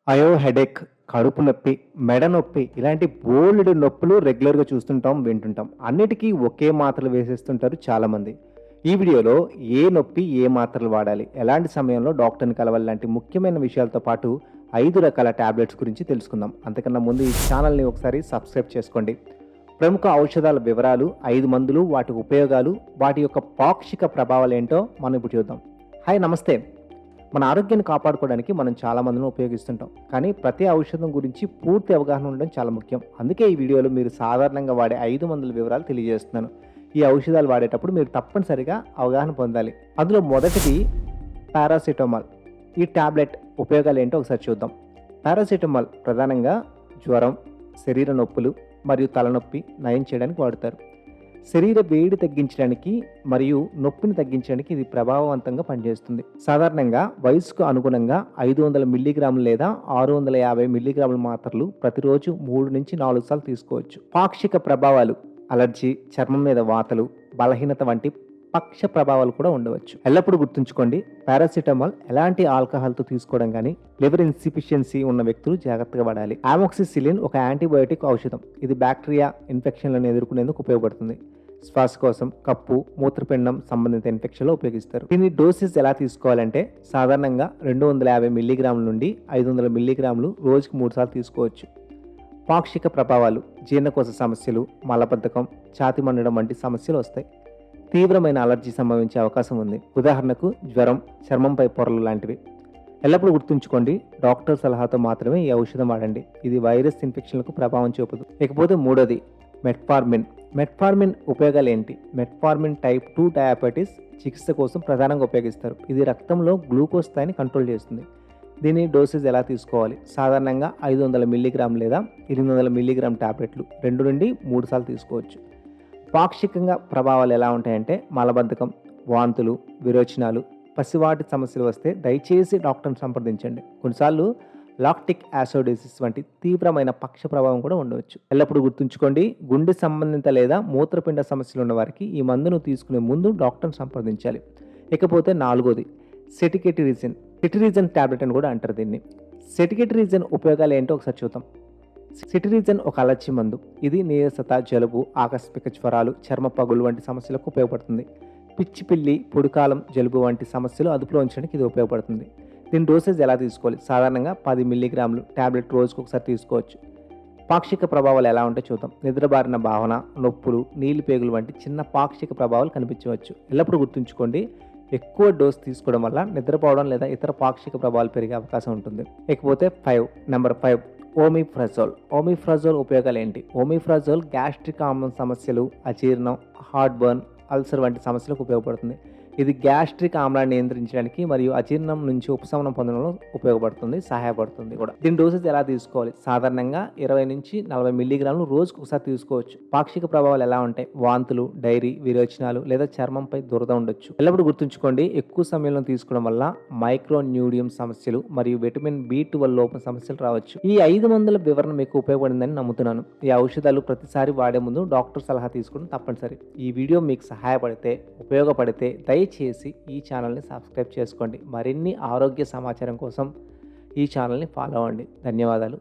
Headache, కడుపు నొప్పి, మెడ నొప్పి ఇలాంటి బోలెడు నొప్పులు రెగ్యులర్‌గా చూస్తుంటాం, వింటుంటాం. అన్నిటికి ఒకే మాత్రలు వేసేస్తుంటారు చాలామంది. ఈ వీడియోలో ఏ నొప్పి, ఏ మాత్రలు వాడాలి, ఎలాంటి సమయంలో డాక్టర్‌ని కలవాలి లాంటి ముఖ్యమైన విషయాలతో పాటు 5 రకాల టాబ్లెట్స్ గురించి తెలుసుకుందాం. అంతకన్నా ముందు ఈ ఛానల్‌ని ఒకసారి సబ్స్క్రైబ్ చేసుకోండి. ప్రముఖ ఔషధాల వివరాలు, 5 మందులు, వాటి ఉపయోగాలు, వాటి యొక్క పాక్షిక ప్రభావాలేంటో మనం ఇప్పుడు చూద్దాం. హాయ్ నమస్తే. మన ఆరోగ్యాన్ని కాపాడుకోవడానికి మనం చాలా మందులను ఉపయోగిస్తుంటాం. కానీ ప్రతి ఔషధం గురించి పూర్తి అవగాహన ఉండడం చాలా ముఖ్యం. అందుకే ఈ వీడియోలో మీరు సాధారణంగా వాడే 5 మందుల వివరాలు తెలియజేస్తున్నాను. ఈ ఔషధాలు వాడేటప్పుడు మీరు తప్పనిసరిగా అవగాహన పొందాలి. అందులో మొదటిది పారాసిటమాల్. ఈ టాబ్లెట్ ఉపయోగాలు ఏంటో ఒకసారి చూద్దాం. పారాసిటమాల్ ప్రధానంగా జ్వరం, శరీర నొప్పులు మరియు తలనొప్పి నయం చేయడానికి వాడతారు. శరీర వేడి తగ్గించడానికి మరియు నొప్పిని తగ్గించడానికి ఇది ప్రభావవంతంగా పనిచేస్తుంది. సాధారణంగా వయసుకు అనుగుణంగా 500 మిల్లీగ్రాములు లేదా 650 మిల్లీగ్రాముల మాత్రలు ప్రతిరోజు 3 నుంచి 4 సార్లు తీసుకోవచ్చు. పాక్షిక ప్రభావాలు అలర్జీ, చర్మం మీద వాతలు, బలహీనత వంటి పక్ష ప్రభావాలు కూడా ఉండవచ్చు. ఎల్లప్పుడూ గుర్తుంచుకోండి, పారాసిటమాల్ ఎలాంటి ఆల్కహాల్తో తీసుకోవడం కానీ, లివర్ ఇన్సిఫిషియన్సీ ఉన్న వ్యక్తులు జాగ్రత్తగా వాడాలి. ఆమోక్సిసిలిన్ ఒక యాంటీబయోటిక్ ఔషధం. ఇది బ్యాక్టీరియా ఇన్ఫెక్షన్లను ఎదుర్కొనేందుకు ఉపయోగపడుతుంది. శ్వాసకోశం, కప్పు, మూత్రపిండం సంబంధిత ఇన్ఫెక్షన్లో ఉపయోగిస్తారు. దీని డోసెస్ ఎలా తీసుకోవాలంటే సాధారణంగా 250 మిల్లీగ్రాముల నుండి 500 మిల్లీగ్రాములు రోజుకి 3 సార్లు తీసుకోవచ్చు. పాక్షిక ప్రభావాలు జీర్ణకోశ సమస్యలు, మలబద్ధకం, ఛాతి మండడం వంటి సమస్యలు వస్తాయి. తీవ్రమైన అలర్జీ సంభవించే అవకాశం ఉంది. ఉదాహరణకు జ్వరం, చర్మంపై పొరలు లాంటివి. ఎల్లప్పుడూ గుర్తుంచుకోండి, డాక్టర్ సలహాతో మాత్రమే ఈ ఔషధం వాడండి. ఇది వైరస్ ఇన్ఫెక్షన్లకు ప్రభావం చూపదు. ఇకపోతే మూడోది మెట్ఫార్మిన్. మెట్ఫార్మిన్ ఉపయోగాలు ఏంటి? మెట్ఫార్మిన్ టైప్ 2 డయాబెటీస్ చికిత్స కోసం ప్రధానంగా ఉపయోగిస్తారు. ఇది రక్తంలో గ్లూకోజ్ స్థాయిని కంట్రోల్ చేస్తుంది. దీని డోసేజ్ ఎలా తీసుకోవాలి? సాధారణంగా 500 మిల్లీగ్రామ్ లేదా 800 మిల్లీగ్రామ్ టాబ్లెట్లు 2 నుండి 3 సార్లు తీసుకోవచ్చు. పాక్షికంగా ప్రభావాలు ఎలా ఉంటాయంటే మలబద్ధకం, వాంతులు, విరోచనాలు, పసివాటి సమస్యలు వస్తే దయచేసి డాక్టర్ని సంప్రదించండి. కొన్నిసార్లు లాక్టిక్ యాసిడోసిస్ వంటి తీవ్రమైన పక్ష ప్రభావం కూడా ఉండవచ్చు. ఎల్లప్పుడూ గుర్తుంచుకోండి, గుండె సంబంధిత లేదా మూత్రపిండ సమస్యలు ఉన్న వారికి ఈ మందును తీసుకునే ముందు డాక్టర్ని సంప్రదించాలి. ఇకపోతే నాలుగోది సెటికేటరిజిన్. సెటిరిజిన్ టాబ్లెట్ అని కూడా అంటారు దీన్ని. సెటికేటరిజిన్ ఉపయోగాలు ఏంటో ఒకసారి చూద్దాం. సెటిరిజిన్ ఒక అలర్జీ మందు. ఇది నీరసత, జలుబు, ఆకస్మిక జ్వరాలు, చర్మ పగులు వంటి సమస్యలకు ఉపయోగపడుతుంది. పిచ్చి పిల్లి, పొడికాలం, జలుబు వంటి సమస్యలు అదుపులో ఉంచడానికి ఇది ఉపయోగపడుతుంది. దీని డోసేజ్ ఎలా తీసుకోవాలి? సాధారణంగా 10 మిల్లీగ్రాములు టాబ్లెట్ రోజుకు ఒకసారి తీసుకోవచ్చు. పాక్షిక ప్రభావాలు ఎలా ఉంటే చూద్దాం. నిద్రబారిన భావన, నొప్పులు, నీలి పేగులు వంటి చిన్న పాక్షిక ప్రభావాలు కనిపించవచ్చు. ఎల్లప్పుడూ గుర్తుంచుకోండి, ఎక్కువ డోస్ తీసుకోవడం వల్ల నిద్రపోవడం లేదా ఇతర పాక్షిక ప్రభావాలు పెరిగే అవకాశం ఉంటుంది. ఇకపోతే నెంబర్ 5 ఓమిప్రజోల్. ఓమిప్రజోల్ ఉపయోగాలు ఏంటి? ఓమిప్రజోల్ గ్యాస్ట్రిక్ ఆమ్లం సమస్యలు, అజీర్ణం, హార్ట్ బర్న్, అల్సర్ వంటి సమస్యలకు ఉపయోగపడుతుంది. ఇది గ్యాస్ట్రిక్ ఆమ్లాన్ని నియంత్రించడానికి మరియు అజీర్ణం నుంచి ఉపశమనం పొందడంలో ఉపయోగపడుతుంది, సహాయపడుతుంది కూడా. దీని డోసేజ్ ఎలా తీసుకోవాలి? సాధారణంగా 20 నుంచి 40 మిల్లీగ్రాములు రోజుకు ఒకసారి తీసుకోవచ్చు. పాక్షిక ప్రభావాలు ఎలా ఉంటాయి? వాంతులు, డైరీ, విరోచనాలు లేదా చర్మంపై దురద ఉండొచ్చు. ఎల్లప్పుడూ గుర్తుంచుకోండి, ఎక్కువ సమయంలో తీసుకోవడం వల్ల మైక్రోన్యూడియం సమస్యలు మరియు విటమిన్ B12 లోపం సమస్యలు రావచ్చు. ఈ 5 మందుల వివరణ మీకు ఉపయోగపడిందని నమ్ముతున్నాను. ఈ ఔషధాలు ప్రతిసారి వాడే ముందు డాక్టర్ సలహా తీసుకోవడం తప్పనిసరి. ఈ వీడియో మీకు సహాయపడితే, ఉపయోగపడితే దయచేసి ఈ ఛానల్ని సబ్స్క్రైబ్ చేసుకోండి. మరిన్ని ఆరోగ్య సమాచారం కోసం ఈ ఛానల్ని ఫాలో అవ్వండి. ధన్యవాదాలు.